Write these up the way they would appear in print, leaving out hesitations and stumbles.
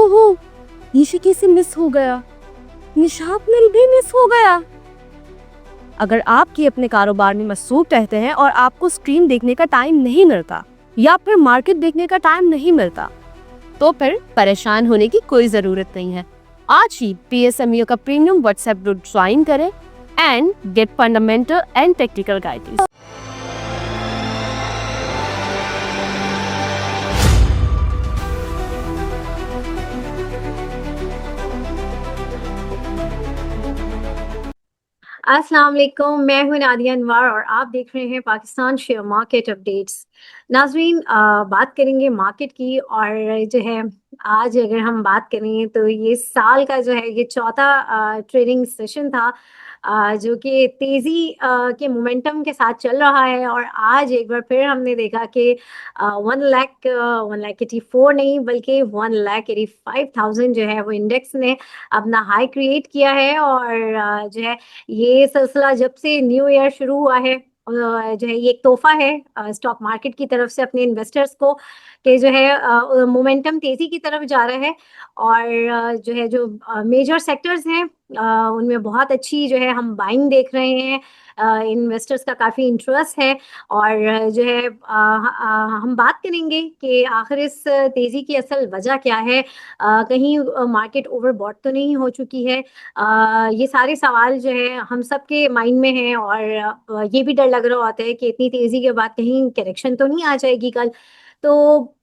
ओहो, ये कैसे मिस हो गया? निशात मिल भी मिस हो गया। अगर आपके अपने कारोबार में मसरूफ रहते हैं और आपको स्क्रीन देखने का टाइम नहीं मिलता या फिर मार्केट देखने का टाइम नहीं मिलता, तो फिर परेशान होने की कोई जरूरत नहीं है। आज ही PSMU का प्रीमियम व्हाट्सएप ग्रुप ज्वाइन करें and get fundamental and technical guidance. अस्सलाम वालेकुम, मैं हूं नादिया अनवर और आप देख रहे हैं पाकिस्तान शेयर मार्केट अपडेट्स। नाज़रीन, बात करेंगे मार्केट की। और जो है आज अगर हम बात करें तो ये साल का जो है ये चौथा ट्रेडिंग सेशन था, जो कि तेज़ी के मोमेंटम के साथ चल रहा है। और आज एक बार फिर हमने देखा कि 1,84 नहीं बल्कि 1,85,000 जो है वो इंडेक्स ने अपना हाई क्रिएट किया है। और जो है ये सिलसिला जब से न्यू ईयर शुरू हुआ है, जो है ये एक तोहफा है स्टॉक मार्केट की तरफ से अपने इन्वेस्टर्स को, कि जो है मोमेंटम तेजी की तरफ जा रहा है। और जो है जो मेजर सेक्टर्स हैं उनमें बहुत अच्छी जो है हम बाइंग देख रहे हैं। इन्वेस्टर्स का काफ़ी इंटरेस्ट है। और जो है हम बात करेंगे कि आखिर इस तेज़ी की असल वजह क्या है। कहीं मार्केट ओवरबॉट तो नहीं हो चुकी है। ये सारे सवाल जो है हम सबके माइंड में हैं। और ये भी डर लग रहा होता है कि इतनी तेजी के बाद कहीं करेक्शन तो नहीं आ जाएगी कल। तो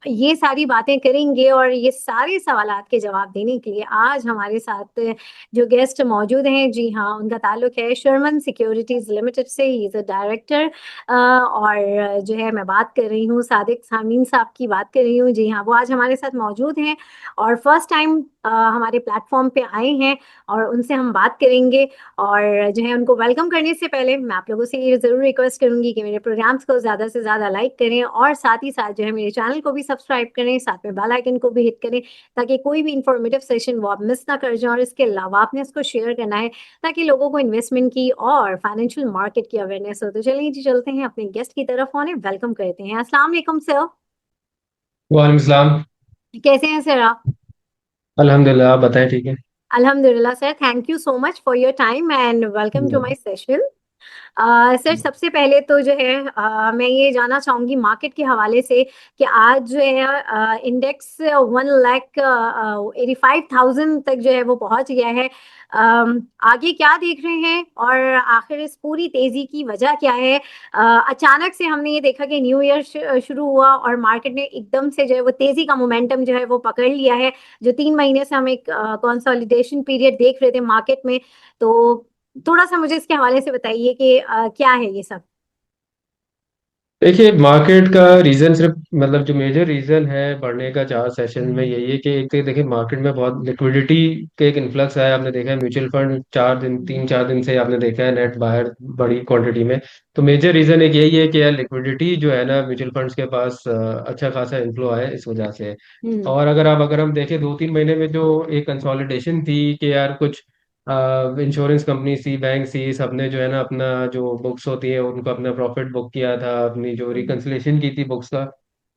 ये सारी बातें करेंगे और ये सारे सवालात के जवाब देने के लिए आज हमारे साथ जो गेस्ट मौजूद हैं, जी हाँ, उनका ताल्लुक है शर्मन सिक्योरिटीज लिमिटेड से। He is a director. और जो है मैं बात कर रही हूँ सादिक सामीन साहब की बात कर रही हूँ। जी हाँ, वो आज हमारे साथ मौजूद हैं और फर्स्ट टाइम हमारे प्लेटफॉर्म पे आए हैं और उनसे हम बात करेंगे। और जो है उनको वेलकम करने से पहले मैं आप लोगों से ये ज़रूर रिक्वेस्ट करूंगी कि मेरे प्रोग्राम्स को ज़्यादा से ज़्यादा लाइक करें और साथ ही साथ जो है मेरे चैनल को भी सब्सक्राइब करें, साथ में बेल आइकन को भी हिट करें ताकि कोई भी इंफॉर्मेटिव सेशन वो आप मिस ना कर जाएं। और इसके अलावा आपने इसको शेयर करना है ताकि लोगों को इन्वेस्टमेंट की और फाइनेंशियल मार्केट की अवेयरनेस हो। तो चलिए जी, चलते हैं अपने गेस्ट की तरफ और वेलकम करते हैं। अस्सलाम वालेकुम सर। वालेकुम सलाम। कैसे हैं सर आप? अल्हम्दुलिल्लाह, आप बताएं, ठीक है। अल्हम्दुलिल्लाह sir, thank you so much for your time and welcome to my session. Sir, सबसे पहले तो जो है मैं ये जानना चाहूंगी मार्केट के हवाले से कि आज जो है इंडेक्स 1,85,000 तक जो है वो पहुंच गया है। आगे क्या देख रहे हैं और आखिर इस पूरी तेजी की वजह क्या है? अचानक से हमने ये देखा कि न्यू ईयर शुरू हुआ और मार्केट ने एकदम से जो है वो तेजी का मोमेंटम जो है वो पकड़ लिया है। जो 3 महीने से हम एक कंसोलिडेशन पीरियड देख रहे थे मार्केट में। तो थोड़ा सा मुझे इसके हवाले से बताइए कि क्या है ये सब। देखिए, मार्केट का रीजन सिर्फ मतलब जो मेजर रीजन है बढ़ने का 4 सेशन में यही है कि एक तो देखिए मार्केट में बहुत लिक्विडिटी के एक इन्फ्लक्स है। आपने देखा है म्यूचुअल फंड 4 दिन 3 4 दिन से आपने देखा है नेट बाहर बड़ी क्वांटिटी में। तो मेजर रीजन एक यही है कि यार लिक्विडिटी जो है ना म्यूचुअल फंड्स के पास अच्छा खासा इन्फ्लो है इस वजह से। हम्म। और अगर हम देखें 2 3 महीने में जो एक कंसोलिडेशन थी कि यार कुछ इंश्योरेंस कंपनी सी बैंक सी सबने जो है ना अपना जो बुक्स होती है उनको अपना प्रॉफिट बुक किया था, अपनी जो रिकंसिलेशन की थी बुक्स का।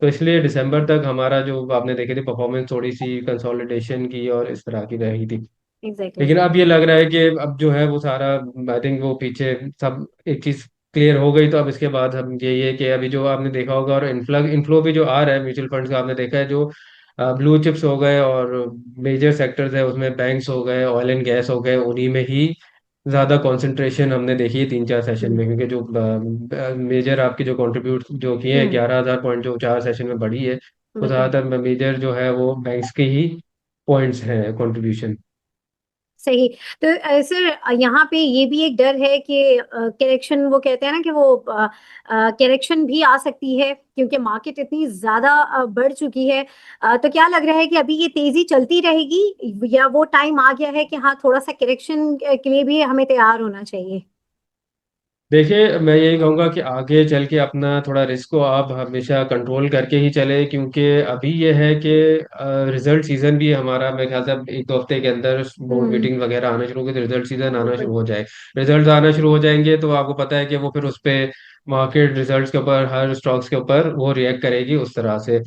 तो इसलिए दिसंबर तक हमारा जो आपने देखे थे परफॉर्मेंस थोड़ी सी कंसोलिडेशन की और इस तरह की रही थी। एग्जैक्टली। लेकिन अब ये लग रहा है कि अब जो है वो सारा आई थिंक वो पीछे सब एक चीज क्लियर हो गई। तो अब इसके बाद हम ये है कि अभी जो आपने देखा होगा और इन्फ्लो भी जो आ रहा है म्यूचुअल फंड्स का, आपने देखा है जो ब्लू चिप्स हो गए और मेजर सेक्टर्स है उसमें बैंक्स हो गए, ऑयल एंड गैस हो गए, उन्हीं में ही ज्यादा कंसंट्रेशन हमने देखी है 3 4 सेशन हम्म। में। क्योंकि जो मेजर आपकी जो कंट्रीब्यूट जो किए हैं हम्म। 11,000 पॉइंट जो 4 सेशन में बढ़ी है, वो बिल्कुल ज्यादातर मेजर जो है वो बैंक्स के ही पॉइंट्स हैं कंट्रीब्यूशन। सही। तो सर, यहाँ पे ये भी एक डर है कि करेक्शन, वो कहते हैं ना कि वो करेक्शन भी आ सकती है क्योंकि मार्केट इतनी ज्यादा बढ़ चुकी है। तो क्या लग रहा है कि अभी ये तेजी चलती रहेगी या वो टाइम आ गया है कि हाँ, थोड़ा सा करेक्शन के लिए भी हमें तैयार होना चाहिए? देखिए, मैं यही कहूँगा कि आगे चल के अपना थोड़ा रिस्क को आप हमेशा कंट्रोल करके ही चले। क्योंकि अभी ये है कि रिजल्ट सीजन भी हमारा मेरे ख्याल से अब 1 2 हफ्ते के अंदर बोर्ड हम्म। मीटिंग वगैरह आना शुरू होगी तो रिजल्ट सीजन आना बिल्कुल। शुरू हो जाए। रिजल्ट आना शुरू हो जाएंगे तो आपको पता है कि वो फिर उस पे मार्केट रिजल्ट्स के ऊपर हर स्टॉक्स के ऊपर वो रिएक्ट करेगी उस तरह से।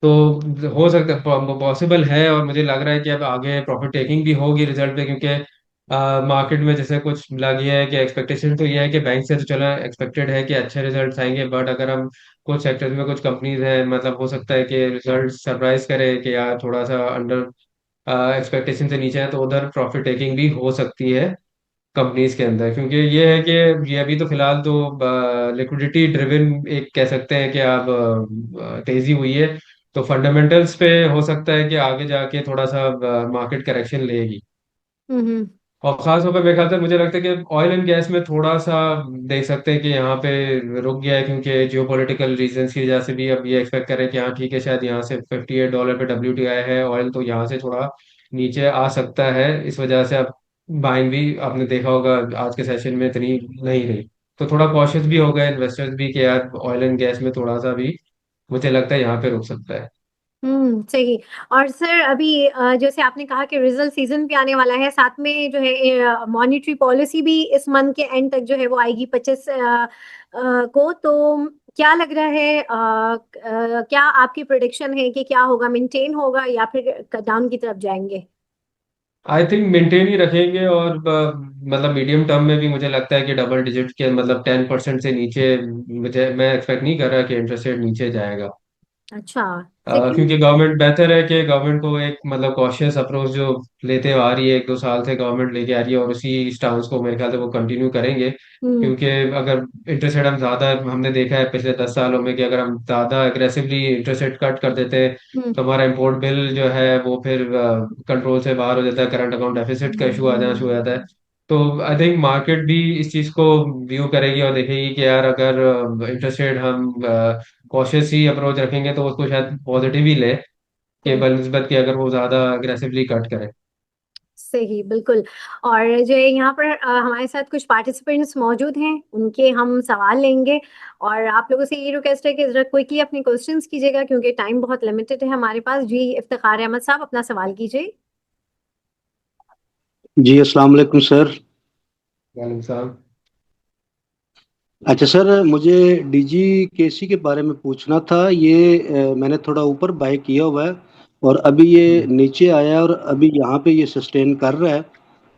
तो हो सकता है, पॉसिबल है, और मुझे लग रहा है कि अब आगे प्रॉफिट टेकिंग भी होगी रिजल्ट पे, क्योंकि मार्केट में जैसे कुछ लगी है कि एक्सपेक्टेशन तो ये है कि बैंक से तो चला एक्सपेक्टेड है कि अच्छे रिजल्ट आएंगे, बट अगर हम कुछ सेक्टर्स में कुछ कंपनीज हैं, मतलब हो सकता है कि रिजल्ट सरप्राइज करे कि यार थोड़ा सा अंडर एक्सपेक्टेशन से नीचे है, तो उधर प्रॉफिट टेकिंग भी हो सकती है कंपनीज के अंदर। क्योंकि ये है कि ये अभी तो फिलहाल तो लिक्विडिटी ड्रिवन एक कह सकते हैं कि अब तेजी हुई है, तो फंडामेंटल्स पे हो सकता है कि आगे जाके थोड़ा सा मार्केट करेक्शन लेगी। हम्म। और खास तौर पे मेरे ख्याल से मुझे लगता है कि ऑयल एंड गैस में थोड़ा सा देख सकते हैं कि यहाँ पे रुक गया है, क्योंकि जियो पॉलिटिकल रीजन की वजह से भी अब ये एक्सपेक्ट करें कि हाँ ठीक है, शायद यहाँ से $58 पे WTI है ऑयल, तो यहाँ से थोड़ा नीचे आ सकता है। इस वजह से अब बाइंग भी आपने देखा होगा आज के सेशन में इतनी नहीं रही, तो थोड़ा कॉशियस भी हो गए इन्वेस्टर्स भी कि यार ऑयल एंड गैस में थोड़ा सा भी मुझे लगता है यहाँ पे रुक सकता है। सही। और सर अभी जैसे आपने कहा कि रिजल्ट सीजन भी आने वाला है, साथ में जो है मॉनेटरी पॉलिसी भी इस मंथ के एंड तक जो है वो आएगी 25 को। तो क्या लग रहा है, क्या आपकी प्रोडिक्शन है कि क्या होगा, मेंटेन होगा या फिर डाउन की तरफ जाएंगे? आई थिंक मेंटेन ही रखेंगे, और मतलब मीडियम टर्म में भी मुझे लगता है कि डबल डिजिट के मतलब 10% से नीचे मुझे मैं एक्सपेक्ट नहीं कर रहा कि इंटरेस्ट रेट नीचे जाएगा। अच्छा। सेकंड। क्योंकि गवर्नमेंट बेहतर है कि गवर्नमेंट को एक मतलब कॉशियस अप्रोच जो लेते आ रही है, 1-2 साल से गवर्नमेंट लेके आ रही है, और उसी स्टांस को मेरे ख्याल से वो कंटिन्यू करेंगे। हम्म। क्योंकि अगर इंटरेस्ट रेट हम ज्यादा, हमने देखा है पिछले 10 सालों में कि अगर हम ज्यादा एग्रेसिवली इंटरेस्ट रेट कट कर देते हैं, हम्म। तो हमारा इम्पोर्ट बिल जो है वो फिर कंट्रोल से बाहर हो जाता है, करंट अकाउंट डेफिसिट का इशू आ जाना शुरू हो जाता है। तो आई थिंक मार्केट भी इस चीज को व्यू करेगी और देखेगी कि यार अगर इंटरेस्ट रेट हम कॉशियस ही अप्रोच रखेंगे तो उसको शायद पॉजिटिव ही ले, के सही। बनस्बत की अगर वो ज्यादा अग्रेसिवली कट करे। सही, बिल्कुल। और जो है यहाँ पर हमारे साथ कुछ पार्टिसिपेंट्स मौजूद हैं, उनके हम सवाल लेंगे। और आप लोगों से ये रिक्वेस्ट है कि जरा क्विकली अपने क्वेश्चंस कीजिएगा, क्योंकि टाइम बहुत लिमिटेड है हमारे पास। जी, इफ्तिखार अहमद साहब, अपना सवाल कीजिए। जी अस्सलाम वालेकुम सर। वालेकुम सलाम। अच्छा सर, मुझे डीजी केसी के बारे में पूछना था। ये मैंने थोड़ा ऊपर बाय किया हुआ है और अभी ये नीचे आया है और अभी यहाँ पे ये सस्टेन कर रहा है।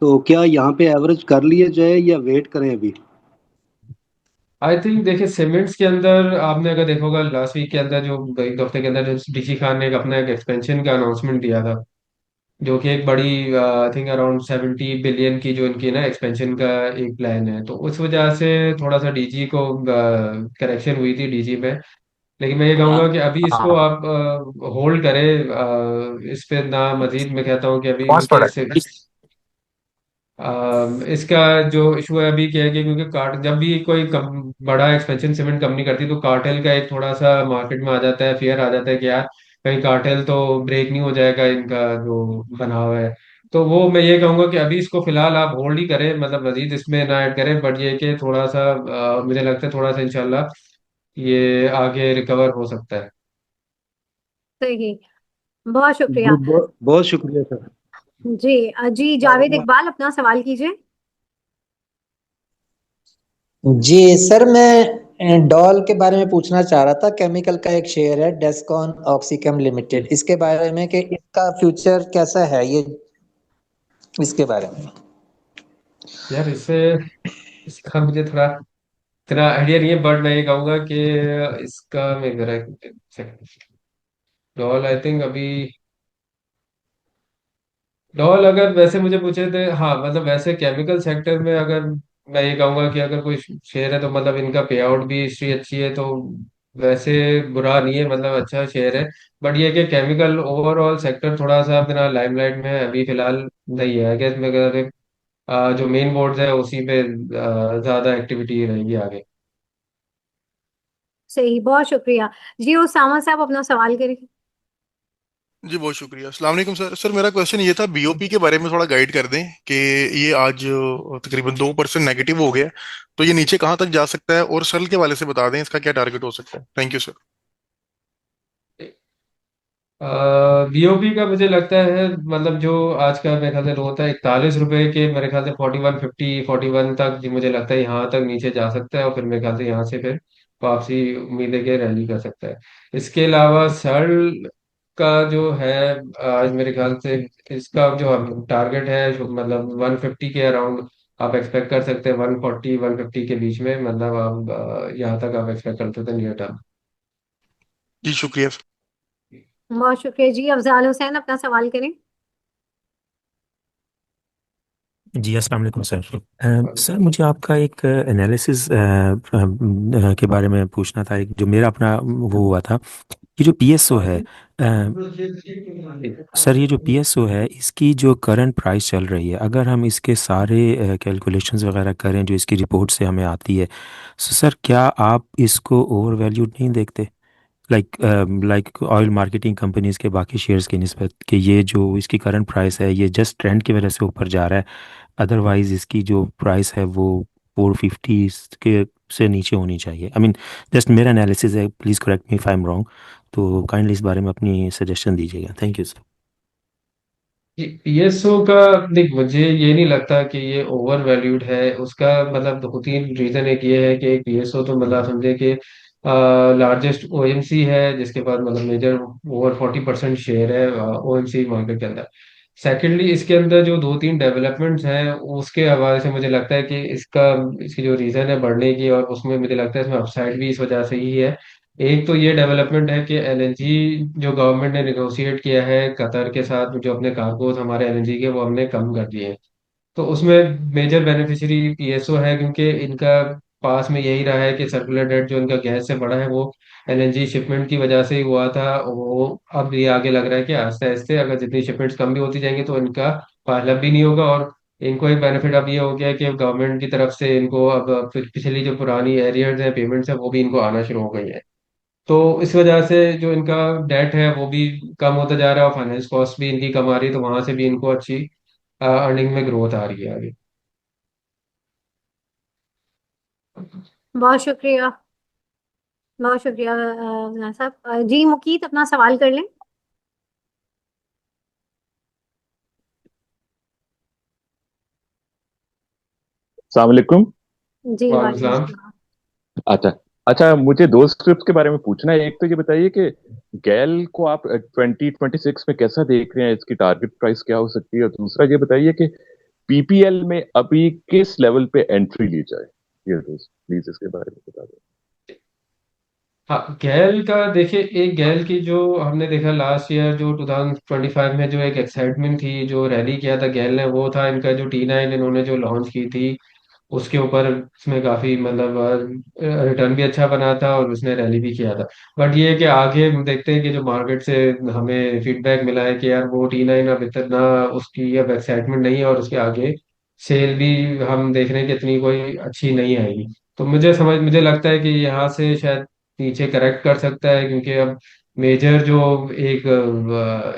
तो क्या यहाँ पे एवरेज कर लिया जाए या वेट करें अभी? आई थिंक देखिए, सीमेंट्स के अंदर आपने अगर देखा होगा लास्ट वीक के अंदर जो एक हफ्ते के अंदर जो डीसी खान ने एक अपना एक एक्सपेंशन का अनाउंसमेंट दिया था, जो कि एक बड़ी आई थिंक अराउंड 70 बिलियन की जो इनकी ना एक्सपेंशन का एक प्लान है, तो उस वजह से थोड़ा सा डीजी को करेक्शन हुई थी डीजी में। लेकिन मैं ये कहूंगा कि अभी इसको आप होल्ड करें, इस पे ना मजीद मैं कहता हूँ कि अभी, क्योंकि इसका जो इशू है अभी क्या है कि क्योंकि कार्ट जब भी कोई बड़ा एक्सपेंशन सीमेंट कंपनी करती है, तो कार्टेल का एक थोड़ा सा मार्केट में आ जाता है, फियर आ जाता है कि यार कहीं कार्टेल तो ब्रेक नहीं हो जाएगा इनका जो बना हुआ है। तो वो मैं ये कहूंगा कि अभी इसको फिलहाल आप होल्ड ही करें, मतलब मजीद इसमें ना ऐड करें, बट ये कि थोड़ा सा मुझे लगता है थोड़ा सा इंशाल्लाह ये आगे रिकवर हो सकता है। सही। बहुत जी शुक्रिया। बहुत शुक्रिया सर। जी जी, जावेद इकबाल, अपना सवाल कीजिए। जी सर, मैं डॉल के बारे में पूछना चाह रहा था। केमिकल का एक शेयर है, डेस्कॉन ऑक्सीकेम लिमिटेड, इसके बारे में कि इसका फ्यूचर कैसा है, ये इसके बारे में। यार इससे इसका मुझे थोड़ा इतना आइडिया नहीं है, बट मैं ये कहूंगा कि इसका मैं जरा डॉल आई थिंक अभी डॉल अगर वैसे मुझे पूछे थे, हाँ मतलब वैसे केमिकल सेक्टर में अगर मैं ये कहूंगा कि अगर कोई शेयर है तो मतलब इनका पे आउट भी हिस्ट्री अच्छी है, तो वैसे बुरा नहीं है, मतलब अच्छा शेयर है। बट ये कि केमिकल ओवरऑल सेक्टर थोड़ा सा अपना लाइमलाइट में है अभी फिलहाल नहीं है, आई गेस मैं कह रहा जो मेन बोर्ड्स है उसी पे ज्यादा एक्टिविटी रहेगी आगे। सही, बहुत शुक्रिया। जी, उसामा साहब, अपना सवाल करें। जी बहुत शुक्रिया। अस्सलाम वालेकुम सर। सर मेरा क्वेश्चन ये था, बीओपी के बारे में थोड़ा गाइड कर दें कि ये आज तकरीबन 2% नेगेटिव हो गया है, तो ये नीचे कहाँ तक जा सकता है, और सेल के वाले से बता दें इसका क्या टारगेट हो सकता है। Thank you sir. बीओबी का मुझे लगता है मतलब जो आज का मेरे ख्याल से लो होता है $41 के, मेरे ख्याल से 4150 41 तक जी मुझे लगता है यहाँ तक नीचे जा सकता है, और फिर मेरे ख्याल से यहाँ से फिर वापसी उम्मीद है कि रैली कर सकता है। इसके अलावा सर्ल का जो है आज मेरे ख्याल से इसका जो टारगेट है जो मतलब 150 के अराउंड आप एक्सपेक्ट कर सकते हैं, 140 150 के बीच में, मतलब आप यहाँ तक आप एक्सपेक्ट कर सकते हैं नियर टर्म। जी शुक्रिया। बहुत शुक्रिया जी। अफजाल हुसैन अपना सवाल करें। जी अस्सलाम वालेकुम सर। सर मुझे आपका एक एनालिसिस के बारे में पूछना था। एक जो मेरा अपना वो हुआ था, ये जो पीएसओ है सर, ये जो पीएसओ है इसकी जो करंट प्राइस चल रही है, अगर हम इसके सारे कैलकुलेशंस वगैरह करें जो इसकी रिपोर्ट से हमें आती है, so सर क्या आप इसको ओवर वैल्यूड नहीं देखते? लाइक ऑयल मार्केटिंग कंपनीज के बाकी शेयर्स की निस्बत कि ये जो इसकी करंट प्राइस है ये जस्ट ट्रेंड की वजह से ऊपर जा रहा है, अदरवाइज इसकी जो प्राइस है वो 450 के से नीचे होनी चाहिए। आई मीन जस्ट मेरा एनालिसिस है, please correct me if I am wrong. तो काइंडली इस बारे में अपनी सजेशन दीजिएगा। Thank you sir. पीएसओ का, देख मुझे ये नहीं लगता कि ये ओवर वैल्यूड है। उसका मतलब दो तीन रीजन। एक ये है कि पीएसओ तो मतलब समझे कि लार्जेस्ट ओएमसी है जिसके पास मतलब मेजर ओवर 40% शेयर है ओएमसी मार्केट के अंदर। सेकेंडली इसके अंदर जो दो तीन डेवलपमेंट्स हैं उसके हवाले से मुझे लगता है कि इसकी जो रीजन है बढ़ने की, और उसमें मुझे लगता है इसमें अपसाइड भी इस वजह से ही है। एक तो ये डेवलपमेंट है कि एलएनजी जो गवर्नमेंट ने निगोशिएट किया है कतर के साथ, जो अपने कार्गोज हमारे एलएनजी के वो हमने कम कर दिए हैं। तो उसमें मेजर बेनिफिशियरी पीएसओ है, क्योंकि इनका पास में यही रहा है कि सर्कुलर डेट जो इनका गैस से बढ़ा है वो एलएनजी शिपमेंट की वजह से ही हुआ था। वो अब ये आगे लग रहा है कि आस्ते आस्ते अगर जितनी शिपमेंट्स कम भी होती जाएंगी तो इनका पार्लब भी नहीं होगा। और इनको एक बेनिफिट अब ये हो गया है कि गवर्नमेंट की तरफ से इनको अब पिछली जो पुरानी एरियर्स हैं पेमेंट्स है वो भी इनको आना शुरू हो गई है। तो इस वजह से जो इनका डेट है वो भी कम होता जा रहा है और फाइनेंस कॉस्ट भी इनकी कम आ रही है, तो वहां से भी इनको अच्छी अर्निंग में ग्रोथ आ रही है आगे। बहुत शुक्रिया। बहुत शुक्रिया साहब। जी मुकीत अपना सवाल कर लें। अस्सलाम वालेकुम। जी वालेकुम वालेकुम सलाम। सलाम। अच्छा। अच्छा, मुझे दो स्क्रिप्ट के बारे में पूछना है। एक तो ये बताइए कि गैल को आप 2026 में कैसा देख रहे हैं, इसकी टारगेट प्राइस क्या हो सकती है, और दूसरा ये बताइए कि पीपीएल में अभी किस लेवल पे एंट्री ली जाए। ये दो प्लीज इसके बारे में बता दो। हाँ, गैल का देखिए, एक गैल की जो हमने देखा लास्ट ईयर जो 2025 में जो एक एक्साइटमेंट थी जो रैली किया था गैल ने, वो था इनका जो T9 इन्होंने जो लॉन्च की थी उसके ऊपर। इसमें काफी मतलब रिटर्न भी अच्छा बना था और उसने रैली भी किया था। बट ये है कि आगे हम देखते हैं कि जो मार्केट से हमें फीडबैक मिला है कि यार वो T9 अब इतना उसकी अब एक्साइटमेंट नहीं है और उसके आगे सेल भी हम देख रहे हैं कि इतनी कोई अच्छी नहीं आएगी। तो मुझे लगता है कि यहाँ से शायद नीचे करेक्ट कर सकता है, क्योंकि अब मेजर जो एक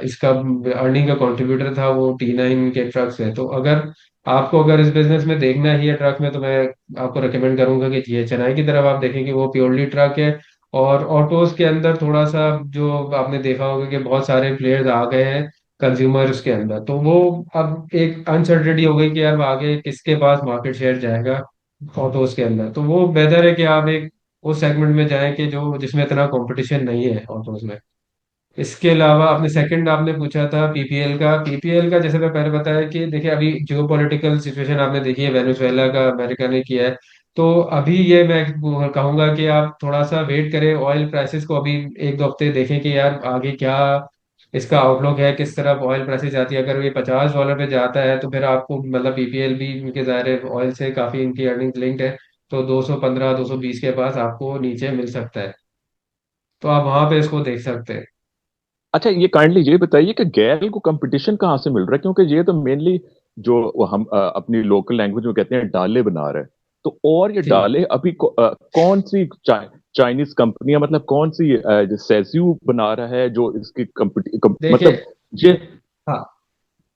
इसका अर्निंग का कंट्रीब्यूटर था वो T9 के ट्रक्स है। तो अगर इस बिजनेस में देखना ही है ट्रक में, तो मैं आपको रिकमेंड करूंगा कि GHNI की तरफ आप देखें कि वो प्योरली ट्रक है। और ऑटोज के अंदर थोड़ा सा जो आपने देखा होगा कि बहुत सारे प्लेयर्स आ गए हैं कंज्यूमर्स के अंदर, तो वो अब एक अनसर्टेनिटी हो गई कि अब आगे किसके पास मार्केट शेयर जाएगा ऑटोज के अंदर। तो वो बेहतर है कि आप एक उस सेगमेंट में जाएं कि जो जिसमें इतना कंपटीशन नहीं है ऑटोज में। इसके अलावा आपने पूछा था पीपीएल का जैसे मैं पहले बताया कि देखिए अभी जियो पॉलिटिकल सिचुएशन आपने देखी है, वेनेजुएला का अमेरिका ने किया है। तो अभी ये मैं कहूंगा कि आप थोड़ा सा वेट करें ऑयल प्राइसेस को, अभी एक दो हफ्ते देखें कि यार आगे क्या इसका आउटलुक है, किस तरफ ऑयल प्राइसेस जाती है। अगर ये $50 पे जाता है तो फिर आपको मतलब पीपीएल भी इनके ज़ाहिर है ऑयल से काफ़ी इनकी अर्निंग लिंक्ड है, तो 215 220 के पास आपको नीचे मिल सकता है। तो आप वहां पे इसको देख सकते हैं। अच्छा, ये काइंडली ये बताइए कि गैल को कंपटीशन कहाँ से मिल रहा है, क्योंकि ये तो मेनली जो वो हम अपनी लोकल लैंग्वेज में कहते हैं डाले बना रहा है। तो और ये ठीक। डाले अभी कौन सी चाइनीज कंपनियां, मतलब कौन सी जो सेज्यू बना रहा है जो इसकी देखिए, मतलब ये। हाँ,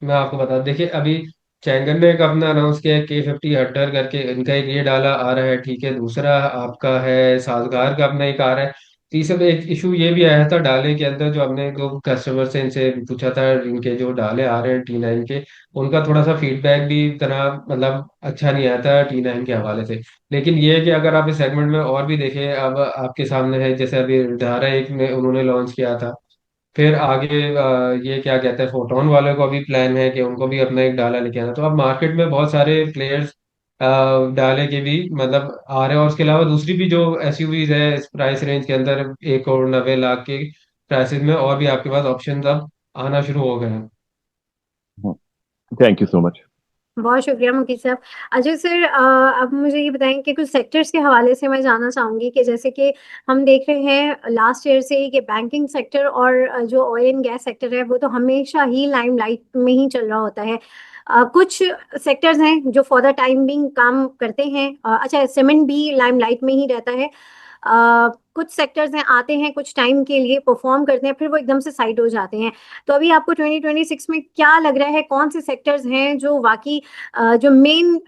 मैं आपको बता देखिए अभी चैंगन ने एक अपना अनाउंस किया है K50 हंटर करके, इनका एक ये डाला आ रहा है। ठीक है, दूसरा आपका है साजगार का अपना एक आ रहा है। तीसरा एक इशू ये भी आया था डाले के अंदर, जो हमने दो कस्टमर से इनसे पूछा था, इनके जो डाले आ रहे हैं T9 के, उनका थोड़ा सा फीडबैक भी इतना मतलब अच्छा नहीं आया था T9 के हवाले से। लेकिन ये है कि अगर आप इस सेगमेंट में और भी देखें, अब आपके सामने है जैसे अभी धारा एक ने उन्होंने लॉन्च किया था, फिर आगे ये क्या कहते हैं, फोटोन वालों को भी प्लान है कि उनको भी अपना एक डाला लेके आना। तो अब मार्केट में बहुत सारे प्लेयर्स डाले के भी मतलब आ रहे हैं। और उसके अलावा दूसरी भी जो एसयूवीज है इस प्राइस रेंज के अंदर 1 करोड़ 90 लाख के प्राइसेस में, और भी आपके पास ऑप्शन अब आना शुरू हो गए हैं। Thank you so much. बहुत शुक्रिया मुकेश साहब। अजय सर, अब मुझे ये बताएं कि कुछ सेक्टर्स के हवाले से मैं जानना चाहूंगी कि जैसे कि हम देख रहे हैं लास्ट ईयर से कि बैंकिंग सेक्टर और जो ऑयल एंड गैस सेक्टर है वो तो हमेशा ही लाइमलाइट में ही चल रहा होता है। कुछ सेक्टर्स हैं जो फॉर द टाइम बिंग काम करते हैं। अच्छा, सीमेंट भी लाइमलाइट में ही रहता है। कुछ सेक्टर्स हैं आते हैं कुछ टाइम के लिए परफॉर्म करते हैं फिर वो एकदम से साइड हो जाते हैं। तो अभी आपको 2026 में क्या लग रहा है, कौन से सेक्टर्स हैं जो वाकई जो मेन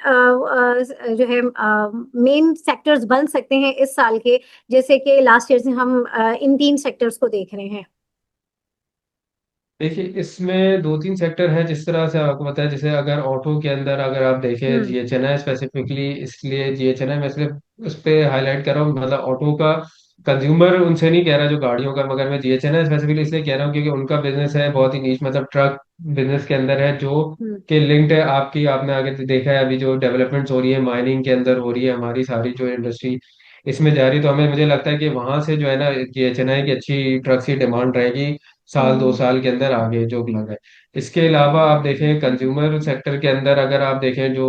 जो है मेन सेक्टर्स बन सकते हैं इस साल के, जैसे कि लास्ट ईयर से हम इन 3 सेक्टर्स को देख रहे हैं। देखिए, इसमें 2 3 सेक्टर हैं जिस तरह से आपको पता है। जैसे अगर ऑटो के अंदर अगर आप देखें, हम्म। जीएचएनआई स्पेसिफिकली, इसलिए जीएचएनआई मैं इसलिए उस पे हाईलाइट कर रहा हूँ, मतलब ऑटो का कंज्यूमर उनसे नहीं कह रहा जो गाड़ियों का, मगर मैं जीएचएनआई स्पेसिफिकली इसलिए कह रहा हूँ क्योंकि उनका बिजनेस है बहुत ही नीच, मतलब ट्रक बिजनेस के अंदर है, जो हम्म। के लिंक्ड है आपकी। आपने आगे देखा है अभी जो डेवलपमेंट्स हो रही है माइनिंग के अंदर हो रही है, हमारी सारी जो इंडस्ट्री इसमें जा रही है, तो हमें मुझे लगता है कि वहां से जो है ना जीएचएनआई की अच्छी ट्रक्स की डिमांड रहेगी साल दो हम्म। साल के अंदर आगे जो भी लगा है। इसके अलावा आप देखें कंज्यूमर सेक्टर के अंदर, अगर आप देखें जो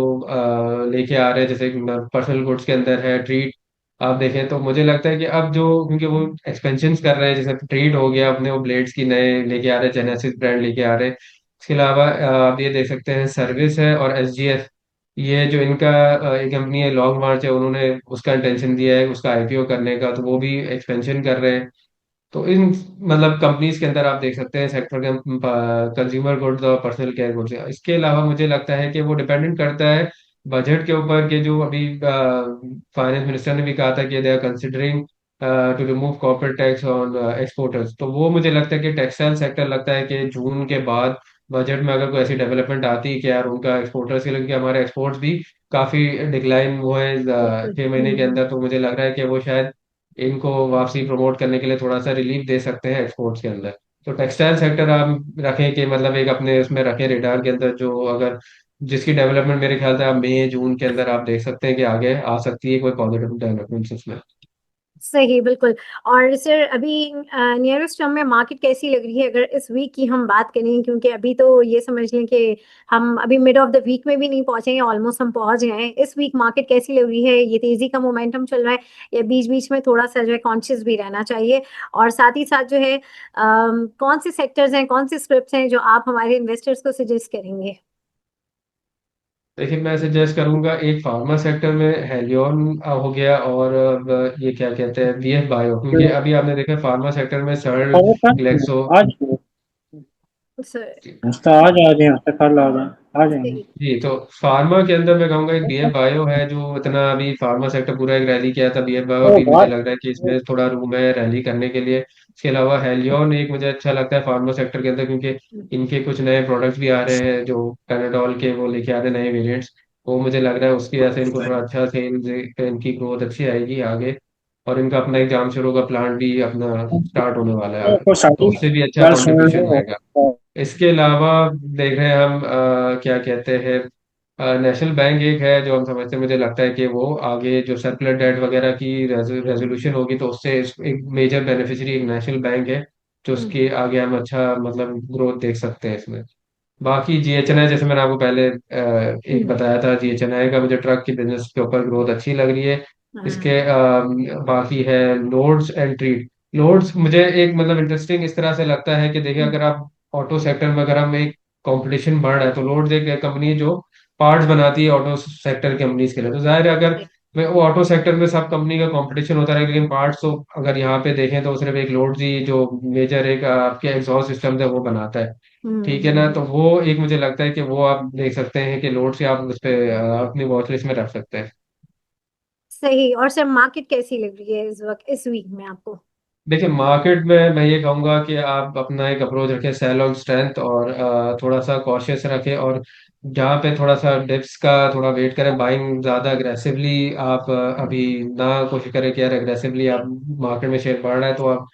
लेके आ रहे हैं, जैसे पर्सनल गुड्स के अंदर है ट्रीट, आप देखें तो मुझे लगता है कि अब जो, क्योंकि वो एक्सपेंशन कर रहे हैं, जैसे ट्रीट हो गया अपने वो ब्लेड्स की नए लेके आ रहे हैं, जेनेसिस ब्रांड लेके आ रहे हैं। इसके अलावा आप ये देख सकते हैं सर्विस है और एसजीएफ, ये जो इनका एक कंपनी है लॉन्ग मार्च है, उन्होंने उसका इंटेंशन दिया है उसका आईपीओ करने का, तो वो भी एक्सपेंशन कर रहे हैं। तो इन मतलब कंपनीज के अंदर आप देख सकते हैं सेक्टर के कंज्यूमर गुड्स और पर्सनल केयर गुड्स। इसके अलावा मुझे लगता है कि वो डिपेंडेंट करता है बजट के ऊपर, कि जो अभी फाइनेंस मिनिस्टर ने भी कहा था कि they are considering to remove corporate tax on exporters. तो वो मुझे लगता है कि टेक्सटाइल सेक्टर लगता है कि जून के बाद बजट में अगर कोई ऐसी डेवलपमेंट आती है कि यार उनका एक्सपोर्टर्स के लिए, क्योंकि हमारे एक्सपोर्ट्स भी काफी डिक्लाइन हुए हैं बिल्कुल। 6 महीने के अंदर, तो मुझे लग रहा है कि वो शायद इनको वापसी प्रमोट करने के लिए थोड़ा सा रिलीफ दे सकते हैं एक्सपोर्ट्स के अंदर। तो टेक्सटाइल सेक्टर आप रखें कि मतलब एक अपने उसमें रखें रिडार के अंदर, जो अगर जिसकी डेवलपमेंट मेरे ख्याल से आप मई जून के अंदर आप देख सकते हैं कि आगे आ सकती है कोई पॉजिटिव डेवलपमेंट उसमें। सही, बिल्कुल। और सर अभी नियरेस्ट टर्म में मार्केट कैसी लग रही है अगर इस वीक की हम बात करें, क्योंकि अभी तो ये समझ लें कि हम अभी मिड ऑफ द वीक में भी नहीं पहुंचे हैं, ऑलमोस्ट हम पहुंच गए हैं। इस वीक मार्केट कैसी लग रही है, ये तेजी का मोमेंटम चल रहा है या बीच बीच में थोड़ा सा जो है कॉन्शियस भी रहना चाहिए? और साथ ही साथ जो है कौन से सेक्टर्स हैं, कौन से स्क्रिप्ट्स हैं जो आप हमारे इन्वेस्टर्स को सजेस्ट करेंगे? देखिए, मैं सजेस्ट करूंगा एक फार्मा सेक्टर में हेलियन हो गया, और ये क्या कहते हैं वीएफ बायो, क्योंकि अभी आपने देखा फार्मा सेक्टर में सर्ल ग्लेक्सो। आज सर। हफ्ता आज आ जाए हफ्ते कल आ जाए आ जाएंगे। सही। जी, तो फार्मा के अंदर मैं कहूंगा एक बीएफ बायो है, जो इतना अभी फार्मा सेक्टर पूरा एक रैली किया था। बीएफ बायो तो अभी मुझे बात लग रहा है कि इसमें थोड़ा रूम है रैली करने के लिए। इसके अलावा हेलियन एक मुझे अच्छा लगता है फार्मा सेक्टर के अंदर, क्योंकि इनके कुछ नए प्रोडक्ट्स भी आ रहे हैं जो पैनाडोल के, वो लेके आ रहे हैं नए वेरिएंट्स। वो मुझे लग रहा है उसकी वजह से इनको थोड़ा अच्छा सेल्स, इनकी ग्रोथ अच्छी आएगी आगे। और इनका अपना एक जामशेरों का प्लांट भी अपना स्टार्ट होने वाला है आगे, को तो सारी उससे भी अच्छा गल सुन कंट्रीब्यूशन लो। रहेगा। इसके अलावा देख रहे हैं हम क्या कहते हैं, नेशनल बैंक एक है जो हम समझते हैं, मुझे लगता है कि वो आगे जो सर्कुलर डेट वगैरह की रेजोल्यूशन होगी, तो उससे एक मेजर बेनिफिशियरी एक नेशनल बैंक है, जो उसके आगे हम अच्छा मतलब ग्रोथ देख सकते हैं इसमें। बाकी जीएचएनआई, जैसे मैंने आपको पहले एक बताया था, जीएचएनआई का मुझे ट्रक की बिजनेस के ऊपर ग्रोथ अच्छी लग रही है। इसके बाकी है लोड्स एंड ट्रीट। लोड्स मुझे एक मतलब इंटरेस्टिंग इस तरह से लगता है कि देखिए, अगर आप ऑटो सेक्टर में अगर हम एक कंपटीशन बढ़ रहा है, तो लोड्स एक कंपनी है जो पार्ट्स बनाती है ऑटो सेक्टर कंपनीज के लिए। तो जाहिर है अगर वो ऑटो सेक्टर में सब कंपनी का कंपटीशन होता रहे, लेकिन पार्ट्स तो अगर यहाँ पे देखें तो सिर्फ एक लोड्स ही जो मेजर एक आपके एग्जॉस्ट सिस्टम है वो बनाता है। ठीक है ना, तो वो एक मुझे लगता है कि वो आप देख सकते हैं कि लोड से आप उस पे अपनी वॉच लिस्ट में रख सकते हैं। सही। और सर मार्केट कैसी लग रही है इस वक्त इस वीक में आपको? देखिए, मार्केट में मैं ये कहूंगा कि आप अपना एक अप्रोच रखें सेल ऑन स्ट्रेंथ, और थोड़ा सा कॉशियस रखें, और जहाँ पे थोड़ा सा डिप्स का थोड़ा वेट करें, बाइंग ज़्यादा अग्रेसिवली आप अभी ना कोशिश करें कि यार अग्रेसिवली आप मार्केट में शेयर बढ़ रहा है तो आप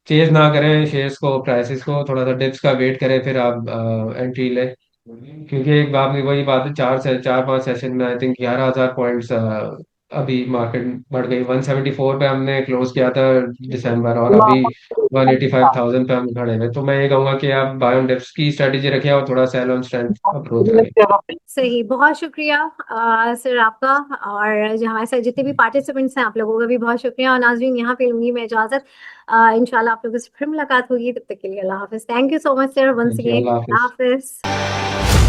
चेज ना करें शेयर्स को, प्राइसेस को, थोड़ा सा डिप्स का वेट करें, फिर आप एंट्री लें। क्योंकि एक बात वही बात है, 4 से 4 5 सेशन में आई थिंक 11,000 पॉइंट्स अभी मार्केट बढ़ गई। 174 पे हमने क्लोज किया था दिसंबर, और अभी 185,000 पे हम खड़े हैं। तो मैं ये कहूंगा कि आप बाय ऑन डिप्स की स्ट्रेटेजी रखें और थोड़ा सेल ऑन स्ट्रेंथ अप्रोच करें। सही, बहुत शुक्रिया सर आपका, और जो हमारे साथ जितने भी पार्टिसिपेंट्स हैं आप लोगों का भी बहुत शुक्रिया। और नाज़रीन, यहाँ पे लूंगी मैं इजाजत। इंशाल्लाह आप लोगों से फिर मुलाकात होगी, तब तक के लिए अल्लाह हाफिज। Thank you so much sir, once thank you, again, अल्लाह अल्लाह हाफिज। हाफिज।